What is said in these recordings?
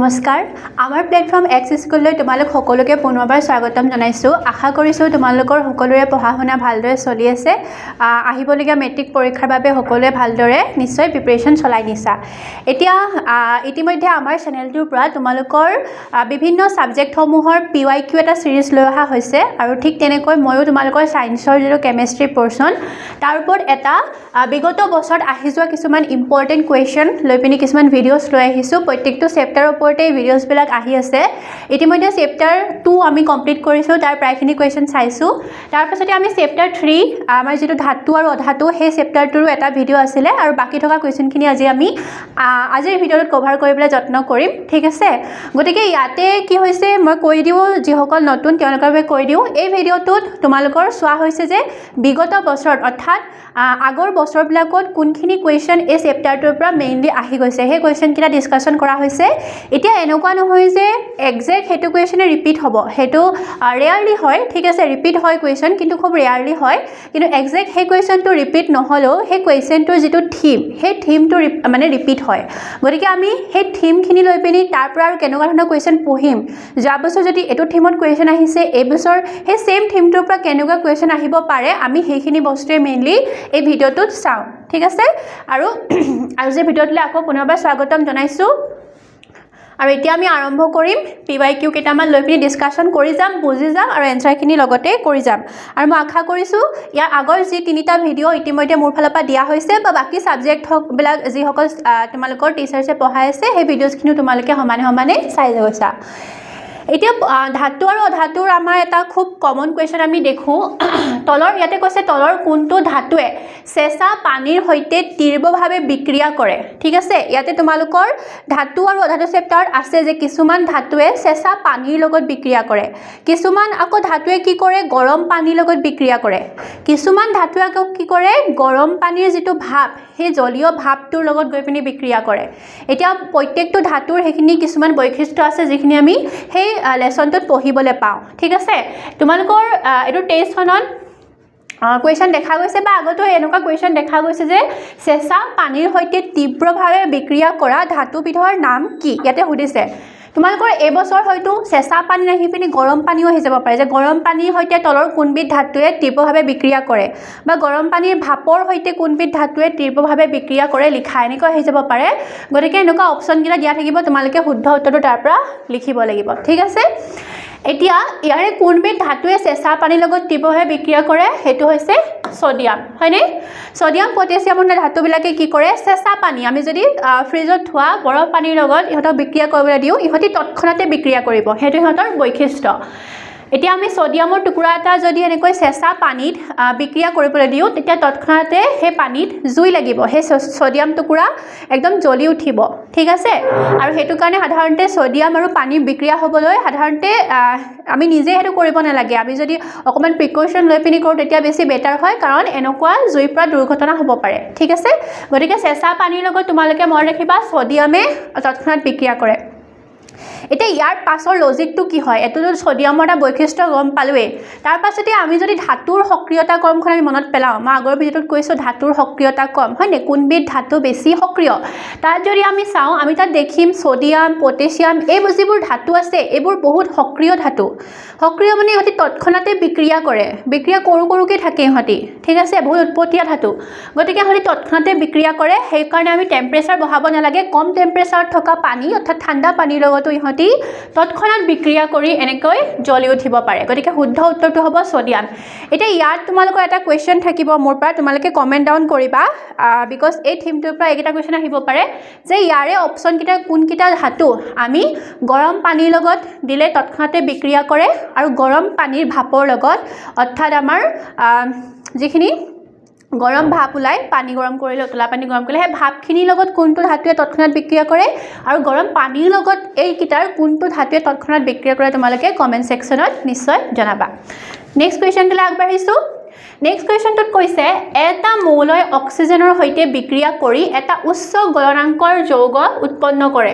নমস্কাৰ আমাৰ platform x স্কুললৈ তোমালোক সকলোকে পুনৰবাৰ স্বাগতম জনাইছোঁ আশা কৰিছোঁ তোমালোকৰ সকলোৰে পঢ়া শুনা ভালদৰে চলি আছে আহিবলগীয়া মেট্ৰিক পৰীক্ষাৰ বাবে সকলোৱে ভালদৰে নিশ্চয় প্ৰিপাৰেচন চলাই নিছা এতিয়া ইতিমধ্যে আমাৰ চেনেলটোৰ পৰা তোমালোকৰ বিভিন্ন সাবজেক্টসমূহৰ PYQ এটা সিৰিজ লৈ অহা হৈছে আৰু ঠিক তেনেকৈ ময়ো তোমালোকৰ সায়েন্সৰ যিটো কেমিষ্ট্ৰি পৰ্চন তাৰ ওপৰত এটা বিগত বছৰত আহি যোৱা কিছুমান ইম্পৰ্টেন্ট কুৱেশ্যন লৈ পিনি কিছুমান ভিডিঅ'ছ লৈ আহিছোঁ প্ৰত্যেকটো চেপ্টাৰৰ ওপৰতে ভিডিঅ'ছ বিলাক আহি আছে ইতিমধ্যে চেপ্টাৰ 2 আমি কমপ্লিট কৰিছোঁ তাৰ প্ৰায়খিনি কুৱেশ্যন চাইছোঁ তাৰ পাছতে আমি চেপ্টাৰ 3 আমাৰ যেটো ধাতু আৰু অধাতু সেই চেপ্টাৰটোৰ এটা ভিডিঅ' আছিলে আৰু বাকি থকা কুৱেশ্যনখিনি আজি আমি আজিৰ ভিডিঅ'ত কভাৰ কৰিবলৈ যত্ন কৰিম ঠিক আছে গতিকে ইয়াতে কি হৈছে মই কৈ দিও যিসকল নতুন তেওঁলোকৰ বাবে কৈ দিও এই ভিডিঅ'টোত তোমালোকৰ চোৱা হৈছে যে বিগত বছৰত অৰ্থাৎ আগৰ বছৰবিলাকত কোনখিনি কুৱেশ্যন এই চেপ্টাৰটোৰ পৰা মেইনলি আহি গৈছে সেই কুৱেশ্যন কিটা ডিসকাশন কৰা হৈছে এতিয়া এনেকুৱা নহয় যে এক্সাক্ট হেতু কুৱেশ্যনে ৰিপিট হ'ব হেতু ৰেয়াৰলি হয় ঠিক আছে ৰিপিট হয় কুৱেশ্যন কিন্তু খুব ৰেয়াৰলি হয় কিন্তু এক্সাক্ট সেই কুৱেশ্যনটো ৰিপিট নহলেও সেই কুৱেশ্যনটোৰ যেটো থিম সেই থিমটো মানে ৰিপিট হয় গতিকে আমি সেই থিমখিনি লৈ পিনি তাৰ পৰা আৰু কেনেকুৱা ধৰণৰ কুৱেশ্যন পঢ়িম যোৱা বছৰ যদি এটো থিমত কুৱেশ্যন আহিছে এই বছৰ সেই সেম থিমটোৰ পৰা কেনেকুৱা কুৱেশ্যন আহিব পাৰে আমি সেইখিনি বস্তুৱে মেইনলি এই ভিডিঅ'টোত চাওঁ ঠিক আছে আৰু আজি ভিডিঅ'টোলৈ আকৌ পুনৰবাৰ স্বাগতম জনাইছোঁ আৰু এতিয়া আমি আৰম্ভ কৰিম PYQ কেইটামান লৈ পিনি ডিসকাশন কৰি যাম বুজি যাম আৰু এনসাৰখিনি লগতে কৰি যাম আৰু মই আশা কৰিছোঁ ইয়াৰ আগৰ যি তিনিটা ভিডিঅ' ইতিমধ্যে মোৰ ফালৰ পৰা দিয়া হৈছে বা বাকি সাবজেক্ট বিলাক যিসকল তোমালোকৰ টিচাৰ্ছে পঢ়াই আছে সেই ভিডিঅ'ছখিনিও তোমালোকে সমানে চাই গৈছা এতিয়া ধাতু আৰু অধাতুৰ আমাৰ এটা খুব কমন কুৱেশ্যন আমি দেখো তলৰ ইয়াতে কৈছে তলৰ কোনটো ধাতুৱে চেঁচা পানীৰ সৈতে তীব্ৰভাৱে বিক্ৰিয়া কৰে ঠিক আছে ইয়াতে তোমালোকৰ ধাতু আৰু অধাতু চেপ্টাৰত আছে যে কিছুমান ধাতুৱে চেঁচা পানীৰ লগত বিক্ৰিয়া কৰে কিছুমান আকৌ ধাতুৱে কি কৰে গৰম পানীৰ লগত বিক্ৰিয়া কৰে কিছুমান ধাতুৱে আকৌ কি কৰে গৰম পানীৰ যেটো ভাপ সেই জলীয় ভাপটোৰ লগত গৈ পিনি বিক্ৰিয়া কৰে এতিয়া প্ৰত্যেকটো ধাতুৰ হেখিনি কিছুমান বৈশিষ্ট্য আছে যিখিনি আমি সেই লেসনটোত পঢ়িবলৈ পাওঁ ঠিক আছে তোমালোকৰ এটো টেষ্টখনত কুৱেশ্যন দেখা গৈছে বা আগতো এনেকুৱা কুৱেশ্যন দেখা গৈছে যে চেঁচা পানীৰ সৈতে তীব্ৰভাৱে বিক্ৰিয়া কৰা ধাতুবিধৰ নাম কি ইয়াতে সুধিছে তোমালোকৰ এই বছৰ হয়তো চেঁচা পানী নাহি পিনি গৰম পানীও আহি যাব পাৰে যে গৰম পানীৰ সৈতে তলৰ কোনবিধ ধাতুৱে তীব্ৰভাৱে বিক্ৰিয়া কৰে বা গৰম পানীৰ ভাপৰ সৈতে কোনবিধ ধাতুৱে তীব্ৰভাৱে বিক্ৰিয়া কৰে লিখা এনেকৈ আহি যাব পাৰে গতিকে এনেকুৱা অপচন কিটা দিয়া থাকিব তোমালোকে শুদ্ধ উত্তৰটো তাৰ পৰা লিখিব লাগিব ঠিক আছে এতিয়া ইয়াৰে কোনবিধ ধাতুৱে চেঁচা পানীৰ লগত তীব্ৰভাৱে বিক্ৰিয়া কৰে হেতু হৈছে সোডিয়াম হয়নে সোডিয়াম পটাছিয়াম আৰু ধাতুবিলাকে কি কৰে চেঁচা পানী আমি যদি ফ্ৰিজত থোৱা বৰফ পানীৰ লগত ইহঁতক বিক্ৰিয়া কৰিবলৈ দিও ইহঁতি তৎক্ষণাতে বিক্ৰিয়া কৰিব হেতু ইহঁতৰ বৈশিষ্ট্য এতিয়া আমি সোডিয়ামৰ টুকুৰা এটা যদি এনেকৈ চেঁচা পানীত বিক্ৰিয়া কৰিবলৈ দিও তেতিয়া তৎক্ষণাতে সেই পানীত জুই লাগিব সেই সোডিয়াম টুকুৰা একদম জ্বলি উঠিব ঠিক আছে আৰু হেতু কাৰণে সাধাৰণতে সোডিয়াম আৰু পানী বিক্ৰিয়া হ'বলৈ সাধাৰণতে আমি নিজে হেতু কৰিব নালাগে আমি যদি অকমান প্ৰিকশন লৈ পিনি কৰো তেতিয়া বেছি বেটাৰ হয় কাৰণ এনেকুৱা জুইৰ পৰা দুৰ্ঘটনা হ'ব পাৰে ঠিক আছে গতিকে চেঁচা পানীৰ লগত তোমালোকে মনত ৰাখিবা সোডিয়ামে তৎক্ষণাত বিক্ৰিয়া কৰে এতিয়া ইয়াৰ পাছৰ লজিকটো কি হয় এটো সোডিয়ামৰ এটা বৈশিষ্ট্য গম পালোৱে তাৰ পাছতে আমি যদি ধাতুৰ সক্ৰিয়তা কমখন আমি মনত পেলাও মই আগৰ ভিডিঅ'ত কৈছো ধাতুৰ সক্ৰিয়তা কম হয়নে কোনবিধ ধাতু বেছি সক্ৰিয় তাত যদি আমি চাওঁ আমি তাত দেখিম সোডিয়াম পটাছিয়াম এই যিবোৰ ধাতু আছে এইবোৰ বহুত সক্ৰিয় ধাতু সক্ৰিয় মানে ইহঁতি তৎক্ষণাতে বিক্ৰিয়া কৰে বিক্ৰিয়া কৰোকে থাকে ইহঁতি ঠিক আছে বহুত উৎপতীয়া ধাতু গতিকে ইহঁতি তৎক্ষণাতে বিক্ৰিয়া কৰে সেই কাৰণে আমি টেম্পাৰেচাৰ বঢ়াব নালাগে কম টেম্পাৰেচাৰত থকা পানী অৰ্থাৎ ঠাণ্ডা পানীৰ লগত ইহঁতি তৎক্ষণাত বিক্ৰিয়া কৰি এনেকৈ জ্বলি উঠিব পাৰে গতিকে শুদ্ধ উত্তৰটো হ'ব সোডিয়াম এতিয়া ইয়াত তোমালোকৰ এটা কুৱেশ্যন থাকিব মোৰ পৰা তোমালোকে কমেন্ট ডাউন কৰিবা বিকজ এই থিমটোৰ পৰা এইকেইটা কুৱেশ্যন আহিব পাৰে যে ইয়াৰে অপচন কিটা কোনকিটা ধাতু আমি গৰম পানীৰ লগত দিলে তৎক্ষণাতে বিক্ৰিয়া কৰে আৰু গৰম পানীৰ ভাপৰ লগত অৰ্থাৎ আমাৰ যিখিনি গৰম ভাপ ওলাই পানী গৰম কৰিলে উতলা পানী গৰম কৰিলে সেই ভাপখিনিৰ লগত কোনটো ধাতুৱে তৎক্ষণাত বিক্ৰিয়া কৰে আৰু গৰম পানীৰ লগত এই কিটাৰ কোনটো ধাতুৱে তৎক্ষণাত বিক্ৰিয়া কৰে তোমালোকে কমেন্ট সেকশনত নিশ্চয় জনাবা নেক্সট কুৱেশ্যনটোলৈ আগবাঢ়িছো নেক্সট কুৱেশ্যনটোত কৈছে এটা মৌলই অক্সিজেনৰ সৈতে বিক্ৰিয়া কৰি এটা উচ্চ গলনাঙ্কৰ যৌগ উৎপন্ন কৰে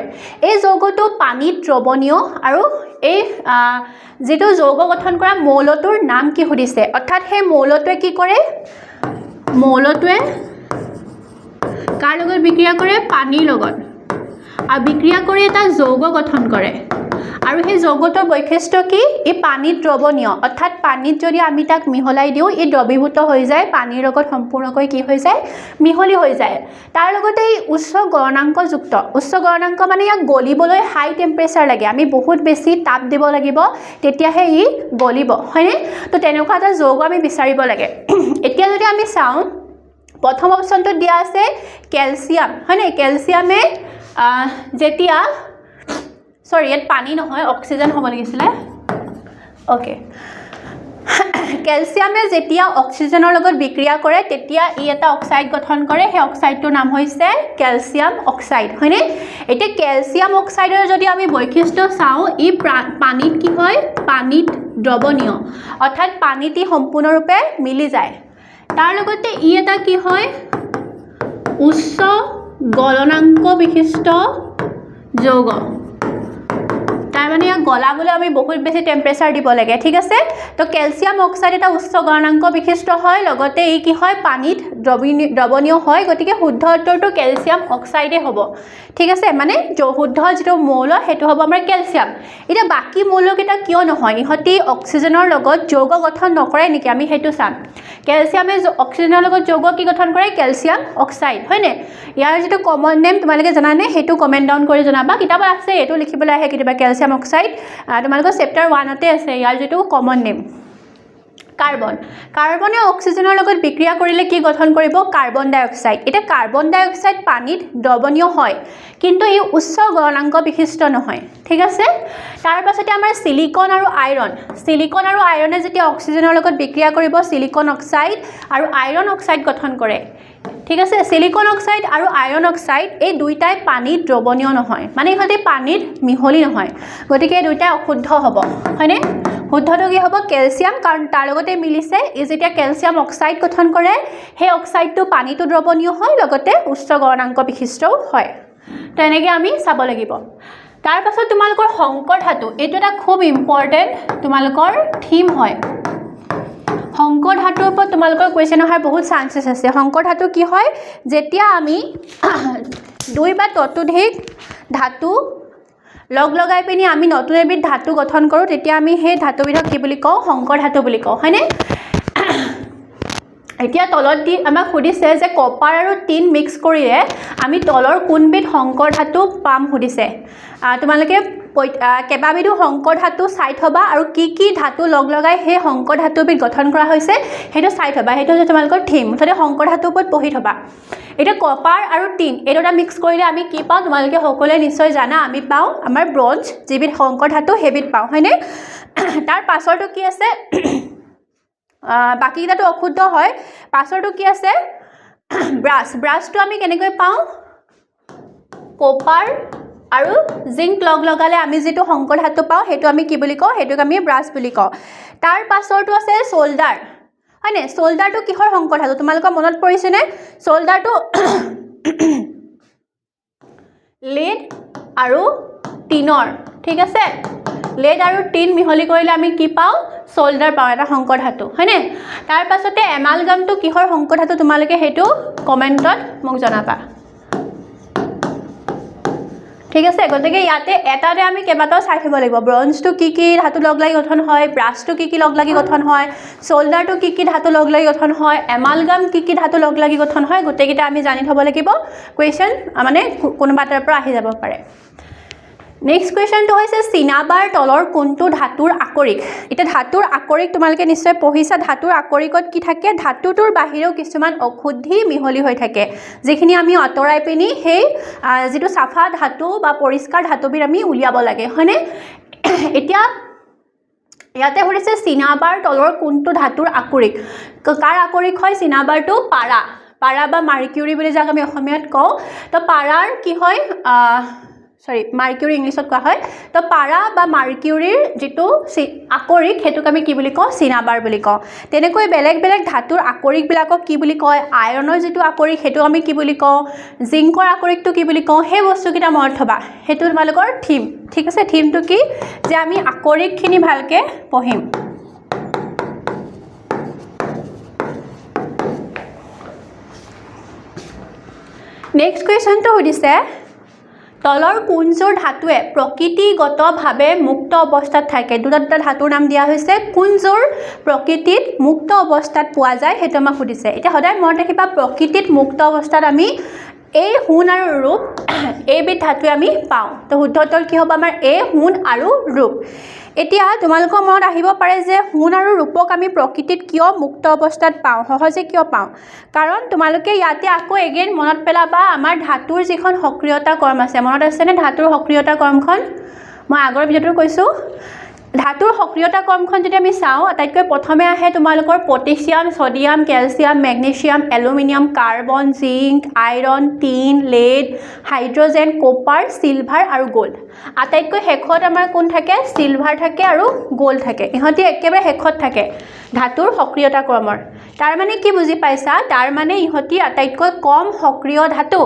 এই যৌগটো পানীত দ্ৰৱণীয় আৰু এই যেটো যৌগ গঠন কৰা মৌলটোৰ নাম কি সুধিছে অৰ্থাৎ সেই মৌলটোৱে কি কৰে মৌলটোৱে কাৰ লগত বিক্ৰিয়া কৰে পানীৰ লগত বিক্ৰিয়া কৰি এটা যৌগ গঠন কৰে আৰু সেই যৌগটোৰ বৈশিষ্ট্য কি ই পানীত দ্ৰৱণীয় অৰ্থাৎ পানীত যদি আমি তাক মিহলাই দিওঁ ই দ্ৰৱীভূত হৈ যায় পানীৰ লগত সম্পূৰ্ণকৈ কি হৈ যায় মিহলি হৈ যায় তাৰ লগতে ই উচ্চ গলনাংক মানে ইয়াক গলিবলৈ হাই টেম্পাৰেচাৰ লাগে আমি বহুত বেছি তাপ দিব লাগিব তেতিয়াহে ই গলিব হয়নে তো তেনেকুৱা এটা যৌগ আমি বিচাৰিব লাগে এতিয়া যদি আমি চাওঁ প্ৰথম অপচনটো দিয়া আছে কেলছিয়াম হয়নে কেলছিয়ামে যেতিয়া সৰি ইয়াত পানী নহয় অক্সিজেন হ'ব লাগিছিলে ওকে কেলছিয়ামে যেতিয়া অক্সিজেনৰ লগত বিক্ৰিয়া কৰে তেতিয়া ই এটা অক্সাইড গঠন কৰে সেই অক্সাইডটোৰ নাম হৈছে কেলছিয়াম অক্সাইড হয়নে এতিয়া কেলছিয়াম অক্সাইডৰ যদি আমি বৈশিষ্ট্য চাওঁ ই পানীত কি হয় পানীত দ্ৰৱণীয় অৰ্থাৎ পানীত ই সম্পূৰ্ণৰূপে মিলি যায় তাৰ লগতে ই এটা কি হয় উচ্চ গলনাংক বিশিষ্ট যৌগ তাৰ মানে ইয়াক গলাবলৈ আমি বহুত বেছি টেম্পাৰেচাৰ দিব লাগে ঠিক আছে তো কেলছিয়াম অক্সাইড এটা উচ্চ গলনাংক বিশিষ্ট হয় লগতে ই কি হয় পানীত দ্ৰৱণীয় হয় গতিকে শুদ্ধ উত্তৰটো কেলছিয়াম অক্সাইডে হ'ব ঠিক আছে মানে শুদ্ধ যেটো মৌল হেতু হ'ব আমাৰ কেলছিয়াম এটা বাকি মৌলকেইটা কিয় নহয় ইহতি অক্সিজেনৰ লগত যৌগ গঠন নকৰে নেকি আমি হেতু চাম কেলছিয়ামে অক্সিজেনৰ লগত যৌগ কি গঠন কৰে কেলছিয়াম অক্সাইড হয়নে ইয়াৰ যেটো কমন নেম তোমালোকে জানানে হেতু কমেন্ট ডাউন কৰি জনাবা কিতাপ আছে এটো লিখিবলৈ আহে কিবা কেলছিয়াম অক্সাইড তোমালোকৰ চেপ্টাৰ 1 তে আছে ইয়াৰ যেটো কমন নেম কাৰ্বনে অক্সিজেনৰ লগত বিক্ৰিয়া কৰিলে কি গঠন কৰিব কাৰ্বন ডাই অক্সাইড এটা কাৰ্বন ডাই অক্সাইড পানীত দ্ৰৱণীয় হয় কিন্তু ই উচ্চ গলনাংক বিশিষ্ট নহয় ঠিক আছে তাৰ পাছতে আমাৰ সিলিকন আৰু আইৰনে যেতিয়া অক্সিজেনৰ লগত বিক্ৰিয়া কৰিব সিলিকন অক্সাইড আৰু আইৰন অক্সাইড গঠন কৰে ঠিক আছে সিলিকন অক্সাইড আৰু আইৰন অক্সাইড এই দুইটাই পানীত দ্ৰৱণীয় নহয় মানে ইহঁতে পানীত মিহলি নহয় গতিকে এই দুইটা অশুদ্ধ হ'ব হয়নে শুদ্ধটো কি হ'ব কেলছিয়াম কাৰণ তাৰ লগতে মিলিছে ই যেতিয়া কেলছিয়াম অক্সাইড গঠন কৰে সেই অক্সাইডটো পানীটো দ্ৰৱণীয় হয় লগতে উচ্চ গলনাংক বিশিষ্টও হয় তো এনেকৈ আমি চাব লাগিব তাৰ পাছত তোমালোকৰ সংকৰ ধাতু এইটো এটা খুব ইম্পৰ্টেন্ট তোমালোকৰ থিম হয় সংকৰ ধাতুৰ ওপৰত তোমালোকৰ কোৱেশ্চন অহাৰ বহুত চান্সেছ আছে সংকৰ ধাতু কি হয় যেতিয়া আমি দুই বা ততোধিক ধাতু লগাই পিনি আমি নতুন এবিধ ধাতু গঠন কৰোঁ তেতিয়া আমি সেই ধাতুবিধক কি বুলি কওঁ সংকৰ ধাতু বুলি কওঁ হয়নে এতিয়া তলত দি আমাক সুধিছে যে কপাৰ আৰু টিন মিক্স কৰিলে আমি তলৰ কোনবিধ সংকৰ ধাতু পাম সুধিছে তোমালোকে কেবাবিধো সংকৰ ধাতু চাই থবা আৰু কি ধাতু লগাই সেই সংকৰ ধাতুবিধ গঠন কৰা হৈছে হেতু চাই থবা হেতু যে তোমালোকৰ থিম মুঠতে সংকৰ ধাতুৰ ওপৰত পঢ়ি থবা এটা কপাৰ আৰু টিন এই দুটা মিক্স কৰিলে আমি কি পাওঁ তোমালোকে সকলোৱে নিশ্চয় জানা আমি পাওঁ আমাৰ ব্ৰঞ্জ যিবিধ সংকৰ ধাতু হেবিধ পাওঁ হয়নে তাৰ পাছৰটো কি আছে বাকি কিটাটো অশুদ্ধ হয় পাছৰটো কি আছে ব্ৰাছটো আমি কেনেকৈ পাওঁ কপাৰ আৰু জিংক লগালে আমি যেটো সংকৰ ধাতু পাওঁ হেতু আমি কি বুলি কওঁ হেতুক আমি ব্ৰাছ বুলি কওঁ তাৰ পাছৰটো আছে সোল্ডাৰ হয়নে সোল্ডাৰটো কিহৰ সংকৰ ধাতু তোমালোকৰ মনত পৰিছে নে সোল্ডাৰটো lead আৰু টিনৰ ঠিক আছে lead আৰু টিন মিহলি কৰিলে আমি কি পাওঁ সোল্ডাৰ পাওঁ এটা সংকৰ ধাতু হয়নে তাৰ পাছতে এমালগামটো কিহৰ সংকৰ ধাতু তোমালোকে হেতু কমেন্টত মোক জনাবা ঠিক আছে গতিকে ইয়াতে এটাতে আমি কেবাটাও চাই থব লাগিব ব্ৰঞ্জটো কি ধাতু লাগি গঠন হয় ব্ৰাছটো কি লাগি গঠন হয় সোল্ডাৰটো কি ধাতু লাগি গঠন হয় এমালগাম কি ধাতু লাগি গঠন হয় গোটেইকেইটা আমি জানি থব লাগিব কোৱেশ্চন মানে কোনোবা এটাৰ পৰা আহি যাব পাৰে নেক্সট কোৱেশ্চনটো হৈছে চিনাবাৰ তলৰ কোনটো ধাতুৰ আকৰিক এটা ধাতুৰ আকৰিক তোমালোকে নিশ্চয় পঢ়িছা ধাতুৰ আকৰিকত কি থাকে ধাতুটোৰ বাহিৰেও কিছুমান অশুদ্ধি মিহলি হৈ থাকে যিখিনি আমি অতৰাই পিনি সেই যেটো সাফা ধাতু বা পৰিষ্কাৰ ধাতুবিৰ আমি উলিয়াব লাগে হয়নে এতিয়া ইয়াতে হৈছে চিনাবাৰ তলৰ কোনটো ধাতুৰ আকৰিক কাৰ আকৰিক হয় চিনাবাৰটো পাৰা বা মাৰ্কিউৰি বুলি যাক আমি অসমীয়াত কওঁ তো পাৰাৰ কি হয় মাৰ্কিউৰি ইংলিছত কোৱা হয় তো পাৰা বা মাৰ্কিউৰিৰ যেটো আকৰিক হেতুক আমি কি বুলি কওঁ চিনাবাৰ বুলি কওঁ তেনেকৈ বেলেগ ধাতুৰ আকৰিক বিলাকক কি বুলি কয় আয়ৰণৰ যেটো আকৰিক হেতু আমি কি বুলি কওঁ জিংকৰ আকৰিকটো কি বুলি কওঁ সেই বস্তুকিটা মনত থবা হেতু তোমালোকৰ থিম ঠিক আছে থিমটো কি যে আমি আকৰিকখিনি ভালকে পঢ়িম নেক্সট কোৱেশ্চনটো সুধিছে তলৰ কোনযোৰ ধাতুৱে প্ৰকৃতিগতভাৱে মুক্ত অৱস্থাত থাকে দুটা ধাতুৰ নাম দিয়া হৈছে কোনযোৰ প্ৰকৃতিত মুক্ত অৱস্থাত পোৱা যায় সেইটো আমাক সুধিছে এতিয়া সদায় মনত ৰাখিবা প্ৰকৃতিত মুক্ত অৱস্থাত আমি এই সোণ আৰু ৰূপ এইবিধ ধাতুৱে আমি পাওঁ তো শুদ্ধ উত্তৰ কি হ'ব আমাৰ এই সোণ আৰু ৰূপ এতিয়া তোমালোকৰ মনত আহিব পাৰে যে সোণ আৰু ৰূপক আমি প্ৰকৃতিত কিয় মুক্ত অৱস্থাত পাওঁ সহজে কিয় পাওঁ কাৰণ তোমালোকে ইয়াতে আকৌ এগেইন মনত পেলাবা আমাৰ ধাতুৰ যিখন সক্ৰিয়তা কৰ্ম আছে মনত আছেনে ধাতুৰ সক্ৰিয়তা কৰ্মখন মই আগৰ ভিডিঅ'টো কৈছোঁ ধাতুৰ সক্ৰিয়তা কৰ্মখন যদি আমি চাওঁ আটাইতকৈ প্ৰথমে আহে তোমালোকৰ potassium sodium calcium magnesium aluminium carbon zinc iron tin lead hydrogen copper silver আৰু গোল্ড আটাইতকৈ শেষত আমাৰ কোন থাকে চিলভাৰ থাকে আৰু গোল্ড থাকে ইহঁতি একেবাৰে শেষত থাকে ধাতুৰ সক্ৰিয়তা ক্ৰমৰ তাৰ মানে কি বুজি পাইছা তাৰ মানে ইহঁতি আটাইতকৈ কম সক্ৰিয় ধাতু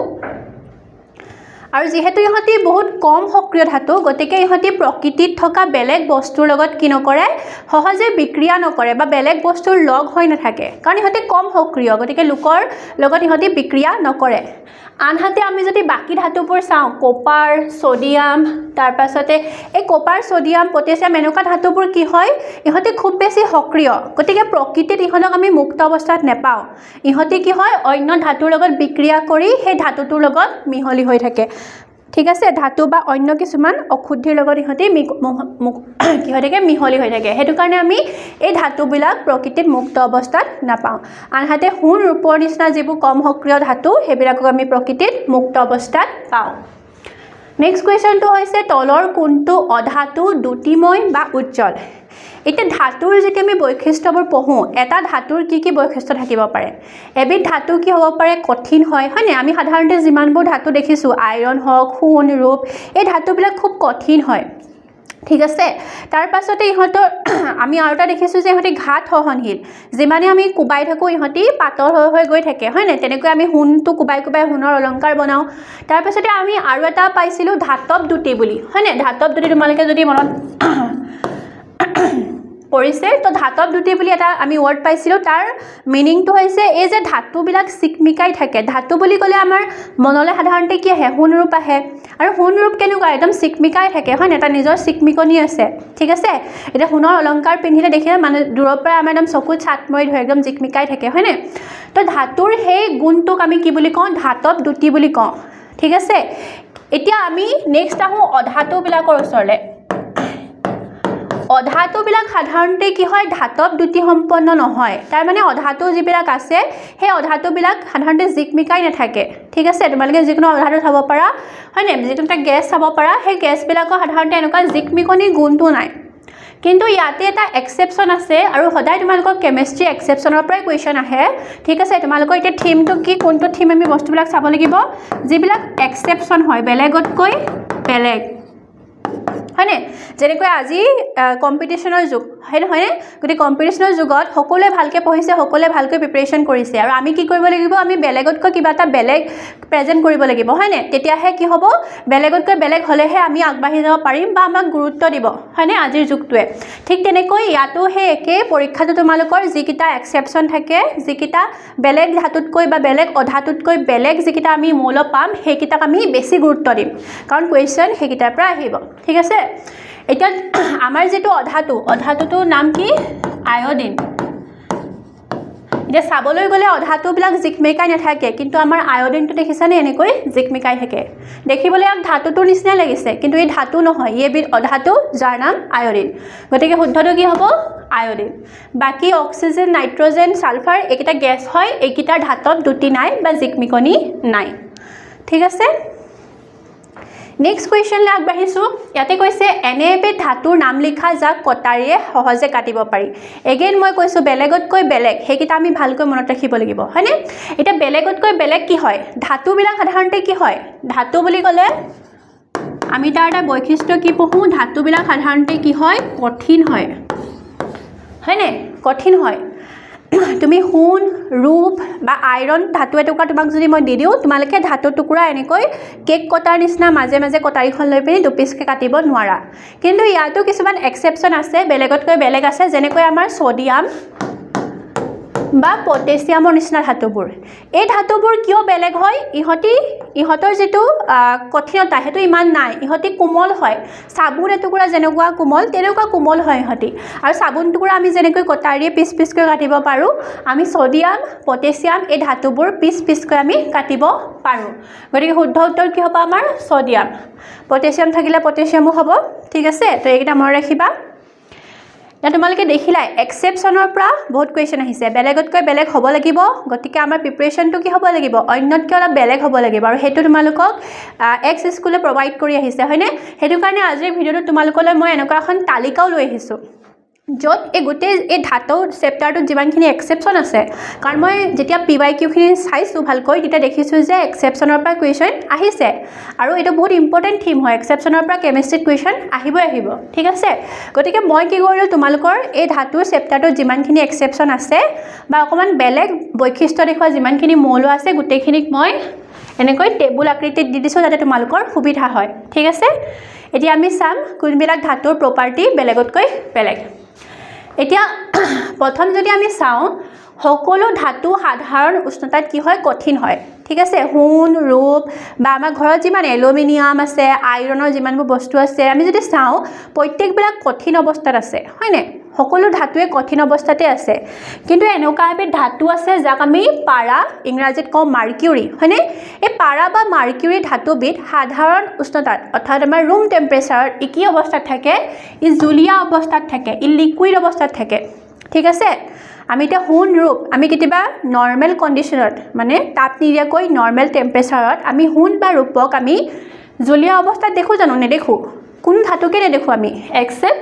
আৰু যেহেতু ইহঁতি বহুত কম সক্ৰিয় ধাতু গতিকে ইহঁতি প্ৰকৃতিত থকা বেলেগ বস্তুৰ লগত কি নকৰে সহজে বিক্ৰিয়া নকৰে বা বেলেগ বস্তুৰ লগ হৈ নাথাকে কাৰণ ইহঁতি কম সক্ৰিয় গতিকে লোকৰ লগত ইহঁতি বিক্ৰিয়া নকৰে আনহাতে আমি যদি বাকি ধাতুবোৰ চাওঁ কপাৰ ছডিয়াম তাৰ পাছতে এই কপাৰ ছডিয়াম পটেছিয়াম এনেকুৱা ধাতুবোৰ কি হয় ইহঁতি খুব বেছি সক্ৰিয় গতিকে প্ৰকৃতিত ইহঁতক আমি মুক্ত অৱস্থাত নেপাওঁ ইহঁতি কি হয় অন্য ধাতুৰ লগত বিক্ৰিয়া কৰি সেই ধাতুটোৰ লগত মিহলি হৈ থাকে ঠিক আছে ধাতু বা অন্য কিছুমান অশুদ্ধিৰ লগত ইহঁতি কি হৈ থাকে মিহলি হৈ থাকে সেইটো কাৰণে আমি এই ধাতুবিলাক প্ৰকৃতিত মুক্ত অৱস্থাত নাপাওঁ আনহাতে সোণ ৰূপৰ নিচিনা যিবোৰ কম সক্ৰিয় ধাতু সেইবিলাকক আমি প্ৰকৃতিত মুক্ত অৱস্থাত পাওঁ নেক্সট কুৱেশ্যনটো হৈছে তলৰ কোনটো অধাতু দ্যুতিময় বা উজ্জ্বল এতিয়া ধাতুৰ যেতিয়া আমি বৈশিষ্ট্যবোৰ পঢ়োঁ এটা ধাতুৰ কি বৈশিষ্ট্য থাকিব পাৰে এবিধ ধাতু কি হ'ব পাৰে কঠিন হয় হয়নে আমি সাধাৰণতে যিমানবোৰ ধাতু দেখিছোঁ আইৰণ হওক সোণ ৰূপ এই ধাতুবিলাক খুব কঠিন হয় ঠিক আছে তাৰ পাছতে ইহঁতৰ আমি আৰু এটা দেখিছোঁ যে ইহঁতি ঘাত সহনশীল যিমানে আমি কোবাই থাকোঁ ইহঁতি পাতল হৈ গৈ থাকে হয় নাই তেনেকৈ আমি সোণটো কোবাই সোণৰ অলংকাৰ বনাওঁ তাৰ পাছতে আমি আৰু এটা পাইছিলোঁ ধাতৱ দ্যুতি বুলি হয় নাই ধাতৱ দ্যুতি তোমালোকে যদি মনত পৰিছে তো ধাতৱ দ্যুতি বুলি এটা আমি ৱৰ্ড পাইছিলোঁ তাৰ মিনিংটো হৈছে এই যে ধাতুবিলাক চিকমিকাই থাকে ধাতু বুলি ক'লে আমাৰ মনলৈ সাধাৰণতে কি আহে সোণ ৰূপ আহে আৰু সোণ ৰূপ কেনেকুৱা একদম চিকমিকাই থাকে হয় নাই এটা নিজৰ চিকমিকনি আছে ঠিক আছে এতিয়া সোণৰ অলংকাৰ পিন্ধিলে দেখিলে মানে দূৰৰ পৰা আমাৰ একদম চকুত ছাট মৰি ধৰে একদম চিকমিকাই থাকে হয় নাই তো ধাতুৰ সেই গুণটোক আমি কি বুলি কওঁ ধাতৱ দ্যুতি বুলি কওঁ ঠিক আছে এতিয়া আমি নেক্সট আহোঁ অধাতুবিলাকৰ ওচৰলৈ অধাতুবিলাক সাধাৰণতে কি হয় ধাতৱ দ্যুতি সম্পন্ন নহয় তাৰ মানে অধাতু যিবিলাক আছে সেই অধাতুবিলাক সাধাৰণতে জিকমিকাই নাথাকে ঠিক আছে তোমালোকে যিকোনো অধাতু চাব পাৰা হয় নাই যিকোনো এটা গেছ চাব পাৰা সেই গেছবিলাকৰ সাধাৰণতে এনেকুৱা জিকমিকনি গুণটো নাই কিন্তু ইয়াতে এটা এক্সেপশ্যন আছে আৰু সদায় তোমালোকৰ কেমেষ্ট্ৰি এক্সেপশ্যনৰ পৰাই কুৱেশ্যন আহে ঠিক আছে তোমালোকৰ এতিয়া থিমটো কি কোনটো থিম আমি বস্তুবিলাক চাব লাগিব যিবিলাক এক্সেপশ্যন হয় বেলেগতকৈ বেলেগ হয়নে যেনেকৈ আজি কম্পিটিশ্যনৰ যুগ হয়নে গতিকে কম্পিটিশ্যনৰ যুগত সকলোৱে ভালকৈ পঢ়িছে সকলোৱে ভালকৈ প্ৰিপেৰেশ্যন কৰিছে আৰু আমি কি কৰিব লাগিব আমি বেলেগতকৈ কিবা এটা বেলেগ প্ৰেজেণ্ট কৰিব লাগিব হয়নে তেতিয়াহে কি হ'ব বেলেগতকৈ বেলেগ হ'লেহে আমি আগবাঢ়ি যাব পাৰিম বা আমাক গুৰুত্ব দিব হয়নে আজিৰ যুগটোৱে ঠিক তেনেকৈ ইয়াতো সেই একেই পৰীক্ষাটো তোমালোকৰ যিকেইটা এক্সেপশ্যন থাকে যিকেইটা বেলেগ ধাতুতকৈ বা বেলেগ অধাতুতকৈ বেলেগ যিকেইটা আমি মৌল পাম সেইকেইটাক আমি বেছি গুৰুত্ব দিম কাৰণ কুৱেশ্যন সেইকেইটাৰ পৰা আহিব ঠিক আছে এতিয়া আমাৰ যেটো অধাতুটোৰ নাম কি আয়োডিন এতিয়া চাবলৈ গ'লে অধাতুবিলাক জিকমিকাই নাথাকে কিন্তু আমাৰ আয়োডিনটো দেখিছানে এনেকৈ জিকমিকাই থাকে দেখিবলৈ এক ধাতুটোৰ নিচিনা লাগিছে কিন্তু এই ধাতু নহয় ই এবিধ অধাতু যাৰ নাম আয়োডিন গতিকে শুদ্ধটো কি হ'ব আয়োডিন বাকি অক্সিজেন নাইট্ৰজেন সালফাৰ এইকেইটা গেছ হয় এইকেইটাৰ ধাতৱ দ্যুতি নাই বা জিকমিকনি নাই ঠিক আছে নেক্সট কুৱেশ্যনলৈ আগবাঢ়িছোঁ ইয়াতে কৈছে এনে এবিধ ধাতুৰ নাম লিখা যাক কটাৰীয়ে সহজে কাটিব পাৰি এগেইন মই কৈছোঁ বেলেগতকৈ বেলেগ সেইকেইটা আমি ভালকৈ মনত ৰাখিব লাগিব হয়নে এতিয়া বেলেগতকৈ বেলেগ কি হয় ধাতুবিলাক সাধাৰণতে কি হয় ধাতু বুলি ক'লে আমি তাৰ এটা বৈশিষ্ট্য কি পঢ়োঁ ধাতুবিলাক সাধাৰণতে কি হয় কঠিন হয় হয়নে কঠিন হয় তুমি সোণ ৰূপ বা আইৰণ ধাতু এটুকুৰা তোমাক যদি মই দি দিওঁ তোমালোকে ধাতু টুকুৰা এনেকৈ কেক কটাৰ নিচিনা মাজে মাজে কটাৰীখন লৈ পিনি দুপিচকৈ কাটিব নোৱাৰা কিন্তু ইয়াতো কিছুমান এক্সেপশ্যন আছে বেলেগতকৈ বেলেগ আছে যেনেকৈ আমাৰ ছডিয়াম বা পটেছিয়ামৰ নিচিনা ধাতুবোৰ এই ধাতুবোৰ কিয় বেলেগ হয় ইহঁতৰ যেটো কঠিনতা হেতু ইমান নাই ইহঁতি কোমল হয় সাবুন এটুকুৰা যেনেকুৱা কোমল তেনেকুৱা কোমল হয় ইহঁতি আৰু সাবুন টুকুৰা আমি যেনেকৈ কটাৰীয়ে পিস পিসকৈ কাটিব পাৰো আমি সোডিয়াম পটেছিয়াম এই ধাতুবোৰ পিস পিসকৈ আমি কাটিব পাৰো গতিকে শুদ্ধ উত্তৰ কি হ'ব আমাৰ সোডিয়াম পটেছিয়াম থাকিলে পটেছিয়ামো হ'ব ঠিক আছে তো এইটা মনত ৰাখিবা না তোমালোকে দেখিলাই এক্সেপশনৰ পৰা বহুত কোৱেশ্চন আহিছে বেলেগতকৈ বেলেগ হ'ব লাগিব গতিকে আমাৰ প্ৰিপাৰেচনটো কি হ'ব লাগিব অন্যতকৈ অলপ বেলেগ হ'ব লাগিব আৰু হেতু তোমালোকক এক্স স্কুলে প্ৰভাইড কৰি আহিছে হয়নে হেতু কাৰণে আজিৰ ভিডিওটো তোমালোকলৈ মই এনেকুৱা এখন তালিকাও লৈ আহিছো য'ত এই গোটেই এই ধাতু চেপ্টাৰটোত যিমানখিনি এক্সেপশন আছে কাৰণ মই যেতিয়া PYQ খিনি চাইছো ভালকৈ তেতিয়া দেখিছো যে এক্সেপশনৰ পৰা কোৱেশ্চন আহিছে আৰু এটা বহুত ইম্পৰ্টেন্ট থিম হয় এক্সেপশনৰ পৰা কেমিষ্ট্ৰিত কোৱেশ্চন আহিব ঠিক আছে গতিকে মই কি কৰিলো তোমালোকৰ এই ধাতু চেপ্টাৰটোত যিমানখিনি এক্সেপশন আছে বা অকমান বেলেগ বৈশিষ্ট্য দেখুৱা যিমানখিনি মৌল আছে গোটেইখিনিক মই এনেকৈ টেবুল আকৃতিত দি দিছো যাতে তোমালোকৰ সুবিধা হয় ঠিক আছে এতিয়া আমি চাম কোনবিলাক ধাতুৰ প্ৰপাৰ্টি বেলেগতকৈ বেলেগ এতিয়া প্ৰথম যদি আমি চাওঁ সকলো ধাতু সাধাৰণ উষ্ণতাত কি হয় কঠিন হয় ঠিক আছে সোণ ৰূপ বা আমাৰ ঘৰত যিমান এলুমিনিয়াম আছে আইৰণৰ যিমানবোৰ বস্তু আছে আমি যদি চাওঁ প্ৰত্যেকবিলাক কঠিন অৱস্থাত আছে হয়নে সকলো ধাতুৱে কঠিন অৱস্থাতে আছে কিন্তু এনেকুৱা এবিধ ধাতু আছে যাক আমি পাৰা ইংৰাজীত কওঁ মাৰ্কিউৰি হয়নে এই পাৰা বা মাৰ্কিউৰি ধাতুবিধ সাধাৰণ উষ্ণতাত অৰ্থাৎ আমাৰ ৰুম টেম্পাৰেচাৰত কি অৱস্থাত থাকে ই জুলীয়া অৱস্থাত থাকে ই লিকুইড অৱস্থাত থাকে ঠিক আছে আমি এটা সোণ ৰূপ আমি কেতিয়াবা নৰ্মেল কন্ডিশনত মানে তাপ নিদিয়াকৈ নৰ্মেল টেম্পাৰেচাৰত আমি সোণ বা ৰূপক আমি জুলীয়া অৱস্থাত দেখো জানো নেদেখো কোন ধাতুকে নেদেখো আমি এক্সেপ্ট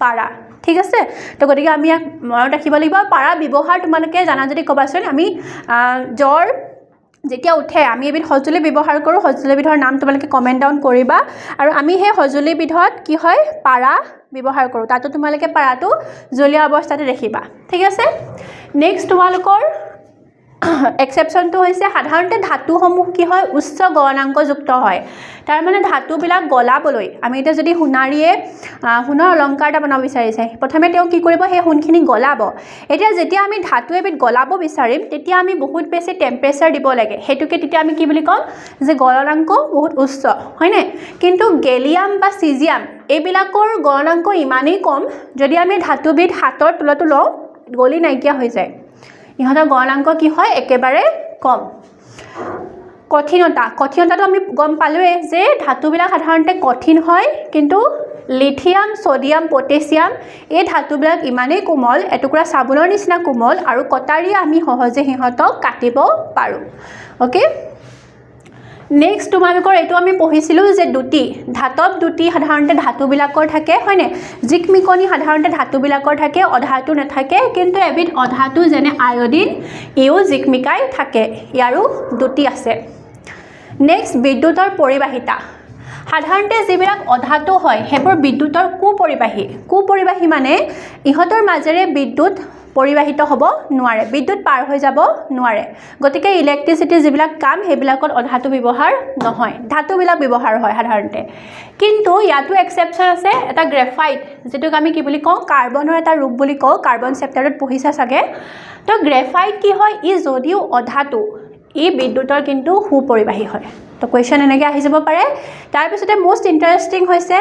পাৰা ঠিক আছে তো গতিকে আমি মনত ৰাখিব লাগিব পাৰা ব্যৱহাৰ তোমালোকে জানা যদি ক'বাচোন আমি জ্বৰ যেতিয়া উঠে আমি এবিধ সঁজুলি ব্যৱহাৰ কৰোঁ সঁজুলিবিধৰ নাম তোমালোকে কমেণ্ট ডাউন কৰিবা আৰু আমি সেই সঁজুলিবিধত কি হয় পাৰা ব্যৱহাৰ কৰোঁ তাতো তোমালোকে পাৰাটো জলীয়া অৱস্থাতে দেখিবা ঠিক আছে নেক্সট তোমালোকৰ এক্সেপশনটো হৈছে সাধাৰণতে ধাতুসমূহ কি হয় উচ্চ গলনাংকযুক্ত হয় তাৰ মানে ধাতুবিলাক গলাবলৈ আমি এটা যদি সোণাৰীয়ে সোণৰ অলংকাৰ এটা বনাব বিচাৰিছে প্ৰথমে তেওঁ কি কৰিব সেই সোণখিনি গলাব এতিয়া যেতিয়া আমি ধাতু এবিধ গলাব বিচাৰিম তেতিয়া আমি বহুত বেছি টেম্পাৰেচাৰ দিব লাগে হেতুকে তেতিয়া আমি কি বুলি কম যে গলনাংক বহুত উচ্চ হয়নে কিন্তু গেলিয়াম বা সিজিয়াম এইবিলাকৰ গলনাংক ইমানেই কম যদি আমি ধাতুবিধ হাতৰ তলতো লওঁ গলি নাইকিয়া হৈ যায় ইহঁতৰ গলনাংক কি হয় একেবাৰে কম কঠিনতাটো আমি গম পালোৱে যে ধাতুবিলাক সাধাৰণতে কঠিন হয় কিন্তু লিথিয়াম সোডিয়াম পটেছিয়াম এই ধাতুবিলাক ইমানেই কোমল এটুকুৰা সাবুনৰ নিচিনা কোমল আৰু কটাৰী আমি সহজে সিহঁতক কাটিব পাৰোঁ ওকে নেক্সট তোমালোকৰ এইটো আমি পঢ়িছিলোঁ যে দুটি ধাতৱ দুটি সাধাৰণতে ধাতুবিলাকৰ থাকে হয়নে জিকমিকনি সাধাৰণতে ধাতুবিলাকৰ থাকে অধাতু নাথাকে কিন্তু এবিধ অধাতু যেনে আয়োডিন ইও জিকমিকাই থাকে ইয়াৰো দুটি আছে নেক্সট বিদ্যুতৰ পৰিবাহিতা সাধাৰণতে যিবিলাক অধাতু হয় সেইবোৰ বিদ্যুতৰ কুপৰিবাহী মানে ইহঁতৰ মাজেৰে বিদ্যুৎ পৰিবাহিত হ'ব নোৱাৰে বিদ্যুৎ পাৰ হৈ যাব নোৱাৰে গতিকে ইলেক্ট্ৰিচিটি যিবিলাক কাম সেইবিলাকত অধাতু ব্যৱহাৰ নহয় ধাতুবিলাক ব্যৱহাৰ হয় সাধাৰণতে কিন্তু ইয়াতো এক্সেপশন আছে এটা গ্ৰেফাইট যেটোক আমি কি বুলি কওঁ কাৰ্বনৰ এটা ৰূপ বুলি কওঁ কাৰ্বন চেপ্টাৰত পঢ়িছা চাগে তো গ্ৰেফাইট কি হয় ই যদিও অধাতু ই বিদ্যুতৰ কিন্তু সুপৰিবাহী হয় তো কোৱেশ্চন এনেকৈ আহি যাব পাৰে তাৰ পিছতে মোস্ট ইন্টাৰেষ্টিং হৈছে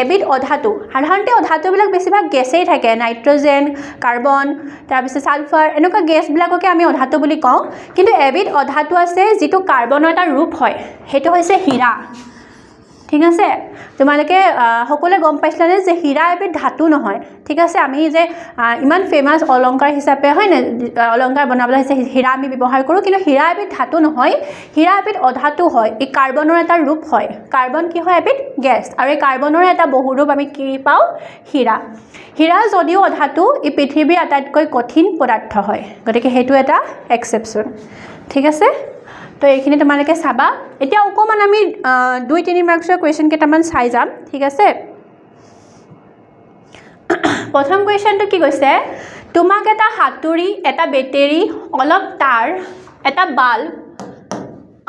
এবিধ অধাতু সাধাৰণতে অধাতুবিলাক বেছিভাগ গেছেই থাকে নাইট্ৰজেন কাৰ্বন তাৰ পিছত সালফাৰ এনেকুৱা গেছবিলাককে আমি অধাতু বুলি কওঁ কিন্তু এবিধ অধাতু আছে যিটো কাৰ্বনৰ এটা ৰূপ হয় হেতু হৈছে হীৰা ঠিক আছে তোমালোকে সকলোৱে গম পাইছলানে যে হীৰা এবিধ ধাতু নহয় ঠিক আছে আমি যে ইমান ফেমাস অলংকাৰ হিচাপে হয় না অলংকাৰ বনাবলৈ হৈছে হীৰা আমি ব্যৱহাৰ কৰোঁ কিন্তু হীৰা এবিধ ধাতু নহয় হীৰা এবিধ অধাতু হয় ই কাৰ্বনৰ এটা ৰূপ হয় কাৰ্বন কি হয় এবিধ গেছ আৰু এই কাৰ্বনৰ এটা বহুৰূপ আমি কি পাওঁ হীৰা যদিও অধাতু ই পৃথিৱীৰ আটাইতকৈ কঠিন পদাৰ্থ হয় গতিকে হেতু এটা এক্সেপশন ঠিক আছে তো এইখিনি তোমালোকে চাবা এতিয়া অকমান আমি 2-3 মাৰ্কছৰ কোৱেশ্চন কেইটামান চাই যাম ঠিক আছে প্ৰথম কোৱেশ্চনটো কি কৈছে তোমাক এটা হাতুৰি এটা বেটেৰী অলপ তাৰ এটা বাল্ব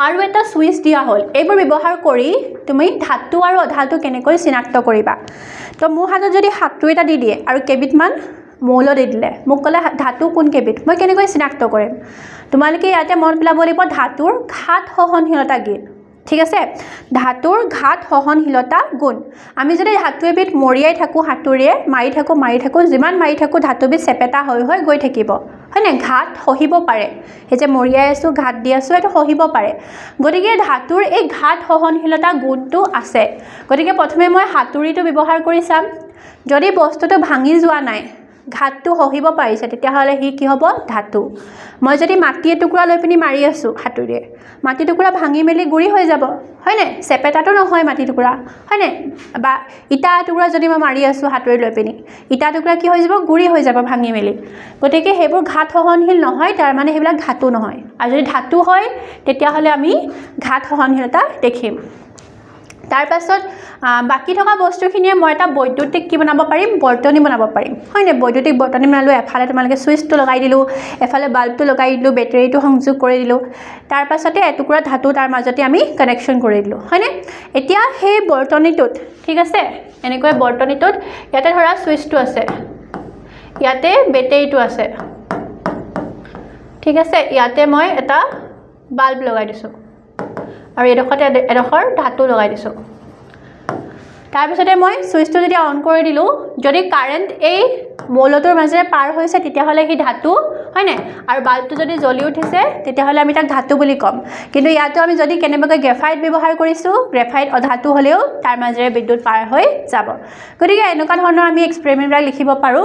আৰু এটা সুইচ দিয়া হ'ল এইবোৰ ব্যৱহাৰ কৰি তুমি ধাতু আৰু অধাতু কেনেকৈ চিনাক্ত কৰিবা তো মোৰ হাতত যদি হাতুৰি এটা দি দিয়ে আৰু কেবিটমান মৌল দি দিলে মোক ক'লে ধাতু কোন কেইবিধ মই কেনেকৈ চিনাক্ত কৰিম তোমালোকে ইয়াতে মন পেলাব লাগিব ধাতুৰ ঘাত সহনশীলতা গুণ ঠিক আছে ধাতুৰ ঘাত সহনশীলতা গুণ আমি যদি ধাতু এবিধ মৰিয়াই থাকো হাতুৰিয়ে মাৰি থাকো যিমান মাৰি থাকো ধাতুবিধ চেপেটা হৈ গৈ থাকিব হয়নে ঘাত সহিব পাৰে এই যে মৰিয়াই আছো ঘাত দি আছো এটো সহিব পাৰে গতিকে ধাতুৰ এই ঘাত সহনশীলতা গুণটো আছে গতিকে প্ৰথমে মই হাতুৰিটো ব্যৱহাৰ কৰি চাম যদি বস্তুটো ভাঙি যোৱা নাই ঘাতটো সহিব পাৰিছে তেতিয়া হলে হি কি হ'ব ধাতু মই যদি মাটি টুকুৰা লৈ পিনি মাৰি আছো হাতুৰিয়ে মাটি টুকুৰা ভাঙি মেলি গুৰি হৈ যাব হয়নে চেপেটাটো নহয় মাটি টুকুৰা হয়নে বা ইটা টুকুৰা যদি মই মাৰি আছো হাতুৰি লৈ পিনি ইটা টুকুৰা কি হৈ যাব গুৰি হৈ যাব ভাঙি মেলি গতিকে হেবোৰ ঘাত সহনশীল নহয় তাৰ মানে হেবিলাক ধাতু নহয় আৰু যদি ধাতু হয় তেতিয়া হলে আমি ঘাত সহনশীলতা দেখিম তাৰ পাছত বাকি থকা বস্তুখিনিয়ে মই এটা বৈদ্যুতিক কি বনাব পাৰিম বৰ্তনী বনাব পাৰিম হয়নে বৈদ্যুতিক বৰ্তনী বনালো এফালে তোমালোকে সুইচটো লগাই দিলো এফালে বাল্বটো লগাই দিলো বেটাৰীটো সংযোগ কৰি দিলো তাৰ পাছতে এটুকুৰা ধাতু তাৰ মাজতে আমি কানেকশন কৰি দিলো হয়নে এতিয়া সেই বৰ্তনীটোত ঠিক আছে এনেকৈ বৰ্তনীটোত ইয়াতে ধৰা সুইচটো আছে ইয়াতে বেটাৰীটো আছে ঠিক আছে ইয়াতে মই এটা বাল্ব লগাই দিছো আৰু এডখৰ ধাতু লগাই দিছো তাৰ পিছতে মই সুইচটো যদি অন কৰি দিলো যদি কাৰেন্ট এই মৌলটোৰ মাজেৰে পাৰ হৈছে তেতিয়া হলে কি ধাতু হয়নে আৰু বাল্বটো যদি জ্বলি উঠিছে তেতিয়া হলে আমি তাক ধাতু বুলি কম কিন্তু ইয়াতো আমি যদি কেনেবাকৈ গ্ৰেফাইট ব্যৱহাৰ কৰিছো গ্ৰেফাইট অধাতু হলেও তাৰ মাজেৰে বিদ্যুৎ পাৰ হৈ যাব গতিকে এনেকুৱা ধৰণৰ আমি এক্সপেৰিমেন্টবিলাক লিখিব পাৰো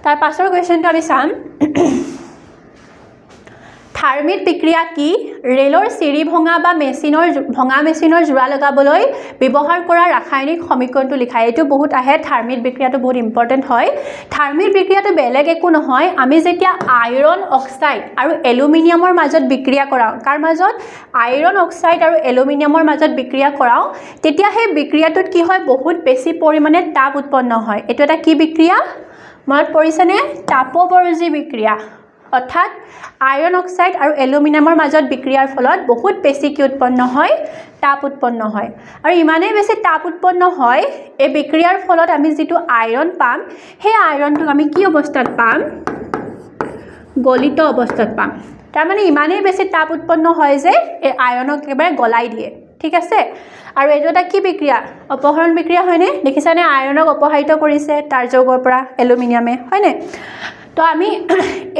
তাৰ পাছৰ কোৱেশ্চনটো আমি চাম থাৰ্মিট বিক্ৰিয়া কি ৰেলৰ চিৰি ভঙা বা ভঙা মেচিনৰ জোৰা লগাবলৈ ব্যৱহাৰ কৰা ৰাসায়নিক সমীকৰণটো লিখা এইটো বহুত আহে থাৰ্মিট বিক্ৰিয়াটো বহুত ইম্পৰ্টেন্ট হয় থাৰ্মিট বিক্ৰিয়াটো বেলেগ একো নহয় আমি যেতিয়া আইৰন অক্সাইড আৰু এলুমিনিয়ামৰ মাজত বিক্ৰিয়া কৰাও কাৰ মাজত আইৰন অক্সাইড আৰু এলুমিনিয়ামৰ মাজত বিক্ৰিয়া কৰাও তেতিয়া সেই বিক্ৰিয়াটোত কি হয় বহুত বেছি পৰিমাণে তাপ উৎপন্ন হয় এটো এটা কি বিক্ৰিয়া মনত পৰিছেনে তাপবৰ্জী বিক্ৰিয়া অৰ্থাৎ আইৰন অক্সাইড আৰু এলুমিনিয়ামৰ মাজত বিক্ৰিয়াৰ ফলত বহুত বেছি কি উৎপন্ন হয় তাপ উৎপন্ন হয় আৰু ইমানেই বেছি তাপ উৎপন্ন হয় এই বিক্ৰিয়াৰ ফলত আমি যেটো আইৰন পাম সেই আইৰনটো আমি কি অৱস্থাত পাম গলিত অৱস্থাত পাম তাৰ মানে ইমানেই বেছি তাপ উৎপন্ন হয় যে এই আইৰনক একেবাৰে গলাই দিয়ে ঠিক আছে আৰু এইটো এটা কি বিক্ৰিয়া অপহৰণ বিক্ৰিয়া হয়নে দেখিছানে আইৰনক অপহাৰিত কৰিছে তাৰ যৌগৰ পৰা এলুমিনিয়ামে হয়নে তো আমি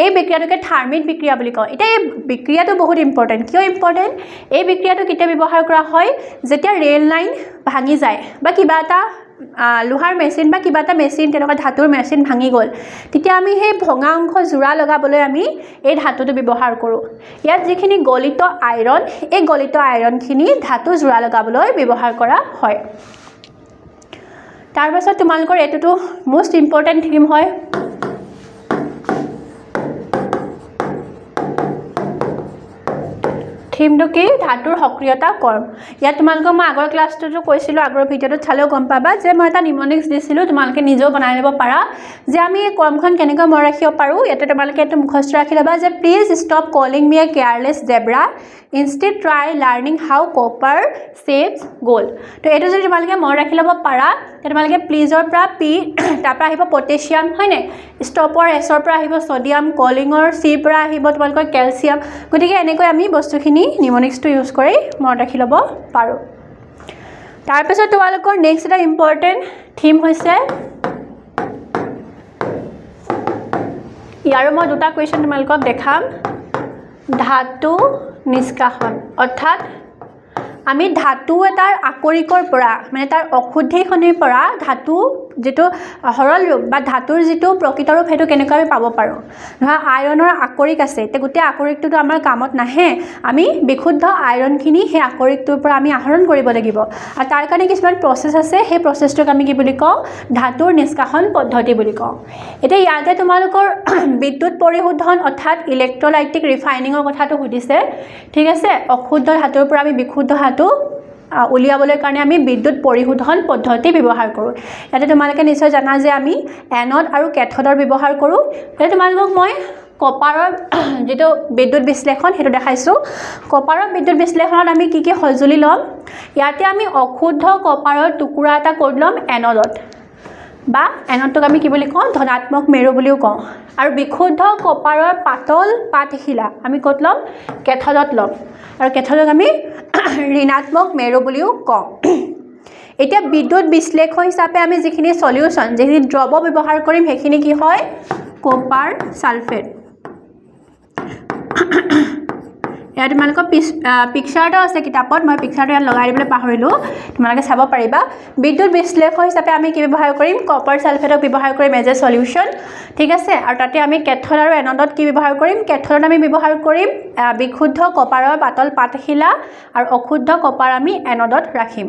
এই বিক্ৰিয়াটোকে থাৰ্মিট বিক্ৰিয়া বুলি কওঁ এটা এই বিক্ৰিয়াটো বহুত ইম্পৰ্টেন্ট কিয় ইম্পৰ্টেন্ট এই বিক্ৰিয়াটো কেতিয়া ব্যৱহাৰ কৰা হয় যেতিয়া ৰেল লাইন ভাঙি যায় বা কিবা এটা লোহাৰ মেচিন বা কিবা এটা মেচিন তেনেকুৱা ধাতুৰ মেচিন ভাঙি গ'ল তেতিয়া আমি সেই ভঙা অংশ জোৰা লগাবলৈ আমি এই ধাতুটো ব্যৱহাৰ কৰো ইয়াত যিখিনি গলিত আইৰন এই গলিত আইৰনখিনি ধাতু জোৰা লগাবলৈ ব্যৱহাৰ কৰা হয় তাৰ পাছত তোমালোকৰ এটোটো মোষ্ট ইম্পৰ্টেন্ট থিম হয় থিমটো কি ধাতুৰ সক্ৰিয়তা কৰ্ম ইয়াত তোমালোকক মই আগৰ ক্লাছটোতো কৈছিলো আগৰ ভিডিঅ'টো চালেও গম পাবা যে মই এটা নিমনিক্স দিছিলো তোমালোকে নিজেও বনাই ল'ব পাৰা যে আমি এই কৰ্মখন কেনেকৈ মনত ৰাখিব পাৰো ইয়াতে তোমালোকে এটো মুখস্থ ৰাখি ল'বা যে please stop calling me a careless zebra instead try learning how copper saves gold তো এটো যদি তোমালোকে মনত ৰাখি ল'ব পাৰা তোমালোকে প্লিজৰ পৰা পি তাৰ পৰা আহিব পটাছিয়াম হয়নে ষ্টপৰ এছৰ পৰা আহিব সোডিয়াম কলিঙৰ সি পৰা আহিব তোমালোকৰ কেলছিয়াম গতিকে এনেকৈ আমি বস্তুখিনি নিমনিক্সটো ইউজ কৰি মনত ৰাখি ল'ব পাৰো তাৰ পিছত তোমালোকৰ নেক্সট এটা ইম্পৰ্টেন্ট থিম হৈছে ইয়াৰো মই দুটা কোৱেশ্চন তোমালোকক দেখাম ধাতু নিষ্কাশন অৰ্থাৎ আমি ধাতু এটাৰ আকৰিকৰ পৰা মানে তাৰ অশুদ্ধিখনিৰ পৰা ধাতু যেটো হৰল ৰূপ বা ধাতুৰ যেটো প্ৰকৃত ৰূপ হেতু কেনেকৈ আমি পাব পাৰো ধৰা আইৰনৰ আকৰিক আছে তে গুটে আকৰিকটো আমাৰ কামত নাহে আমি বিশুদ্ধ আইৰনখিনি হে আকৰিকটোৰ পৰা আমি আহৰণ কৰিব লাগিব আৰু তাৰ কাৰণে কিছুমান প্ৰসেস আছে হে প্ৰসেসটোক আমি কি বুলি কওঁ ধাতুৰ নিষ্কাশন পদ্ধতি বুলি কওঁ এটা ইয়াতে তোমালোকৰ বিদ্যুৎ পৰিশোধন অৰ্থাৎ ইলেক্ট্ৰোলাইটিক ৰিফাইনিংৰ কথাটো সুধিছে ঠিক আছে অশুদ্ধ ধাতুৰ পৰা আমি বিশুদ্ধ ধাতু উলিয়াবলৈ কাৰণে আমি বিদ্যুৎ পৰিশোধন পদ্ধতি ব্যৱহাৰ কৰো ইয়াতে তোমালোকে নিশ্চয় জানা যে আমি এনড আৰু কেথডৰ ব্যৱহাৰ কৰো এ তোমালোকক মই কপাৰৰ যেটো বিদ্যুৎ বিশ্লেষণ হেতু দেখাইছো কপাৰৰ বিদ্যুৎ বিশ্লেষণত আমি কি কি সজুলি লম ইয়াতে আমি অশুদ্ধ কপাৰৰ টুকুৰা এটা কৰি লম এনডত বা এনডটোক আমি কি বুলি কওঁ ধনাত্মক মেৰু বুলিও কওঁ আৰু বিশুদ্ধ কপাৰৰ পাতল পাতশিলা আমি ক'ত ল'ম কেথডত ল'ম আৰু কেথডক আমি ঋণাত্মক মেৰু বুলিও কওঁ এতিয়া বিদ্যুৎ বিশ্লেষক হিচাপে আমি যিখিনি সলিউশন যিখিনি দ্ৰৱ ব্যৱহাৰ কৰিম সেইখিনি কি হয় কপাৰ সালফেট এয়া তোমালোকৰ পিকচাৰ এটা আছে কিতাপত মই পিকচাৰটো ইয়াত লগাই দিবলৈ পাহৰিলোঁ তোমালোকে চাব পাৰিবা বিদ্যুৎ বিশ্লেষক হিচাপে আমি কি ব্যৱহাৰ কৰিম কপাৰ সালফেটক ব্যৱহাৰ কৰিম এজ এ সলিউশন ঠিক আছে আৰু তাতে আমি কেথড আৰু এনডত কি ব্যৱহাৰ কৰিম কেথডত আমি ব্যৱহাৰ কৰিম বিশুদ্ধ কপাৰৰ পাতল পাতশিলা আৰু অশুদ্ধ কপাৰ আমি এনডত ৰাখিম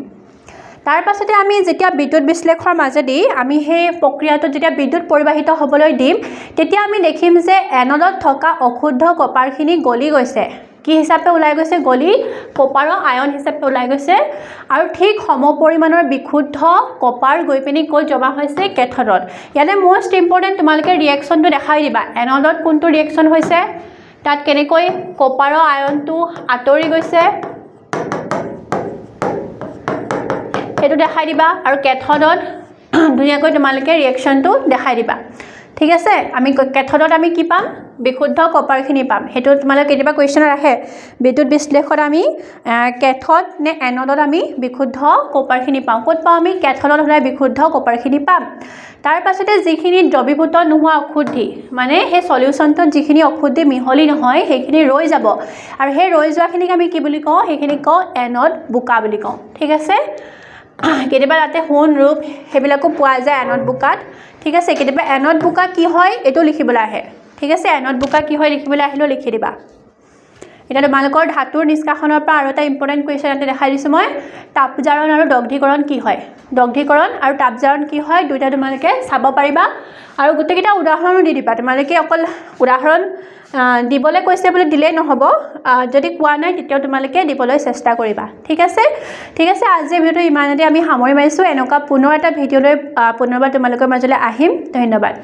তাৰ পাছতে আমি যেতিয়া বিদ্যুৎ বিশ্লেষকৰ মাজেদি আমি সেই প্ৰক্ৰিয়াটো যেতিয়া বিদ্যুৎ পৰিবাহিত হ'বলৈ দিম তেতিয়া আমি দেখিম যে এনডত থকা অশুদ্ধ কপাৰখিনি গলি গৈছে কি হিচাপে ওলাই গৈছে গলি কপাৰৰ আয়ন হিচাপে ওলাই গৈছে আৰু ঠিক সমপৰিমাণৰ বিশুদ্ধ কপাৰ গৈ পিনি ক'ত জমা হৈছে কেথডত ইয়াতে মোষ্ট ইম্পৰ্টেণ্ট তোমালোকে ৰিয়েকশ্যনটো দেখাই দিবা এনডত কোনটো ৰিয়েকশ্যন হৈছে তাত কেনেকৈ কপাৰৰ আয়নটো আঁতৰি গৈছে সেইটো দেখাই দিবা আৰু কেথডত ধুনীয়াকৈ তোমালোকে ৰিয়েকশ্যনটো দেখাই দিবা ঠিক আছে আমি কেথডত আমি কি পাম বিশুদ্ধ কপাৰখিনি পাম সেইটো তোমালোকে কেতিয়াবা কুৱেশ্যনত আহে বিদ্যুৎ বিশ্লেষকত আমি কেথড নে এনডত আমি বিশুদ্ধ কপাৰখিনি পাওঁ ক'ত পাওঁ আমি কেথডত হ'লে বিশুদ্ধ কপাৰখিনি পাম তাৰ পাছতে যিখিনি দ্ৰৱীভূত নোহোৱা অশুদ্ধি মানে সেই সলিউশ্যনটোত যিখিনি অশুদ্ধি মিহলি নহয় সেইখিনি ৰৈ যাব আৰু সেই ৰৈ যোৱাখিনিক আমি কি বুলি কওঁ সেইখিনি কওঁ এনড বোকা বুলি কওঁ ঠিক আছে কেতিয়াবা তাতে সোণ ৰূপ সেইবিলাকো পোৱা যায় এনড বোকাত ঠিক আছে কেতিয়াবা এনড বোকা কি হয় এইটো লিখিবলৈ আহে ঠিক আছে এনড বোকা কি হয় লিখিবলৈ আহিলেও লিখি দিবা এটা তোমালোকৰ ধাতুৰ নিষ্কাশনৰ পৰা আৰু এটা ইম্পৰ্টেণ্ট কুৱেশ্যন এটা দেখাই দিছোঁ মই তাপজাৰণ আৰু দগ্ধীকৰণ কি হয় দগ্ধীকৰণ আৰু তাপজাৰণ কি হয় দুইটা তোমালোকে চাব পাৰিবা আৰু গোটেইকেইটা উদাহৰণো দি দিবা তোমালোকে অকল উদাহৰণ দিবলৈ কৈছে বুলি দিলেই নহ'ব যদি কোৱা নাই তেতিয়াও তোমালোকে দিবলৈ চেষ্টা কৰিবা ঠিক আছে আজিৰ ভিডিঅ'টো ইমানতে আমি সামৰি মাৰিছোঁ এনেকুৱা পুনৰ এটা ভিডিঅ'লৈ পুনৰবাৰ তোমালোকৰ মাজলৈ আহিম ধন্যবাদ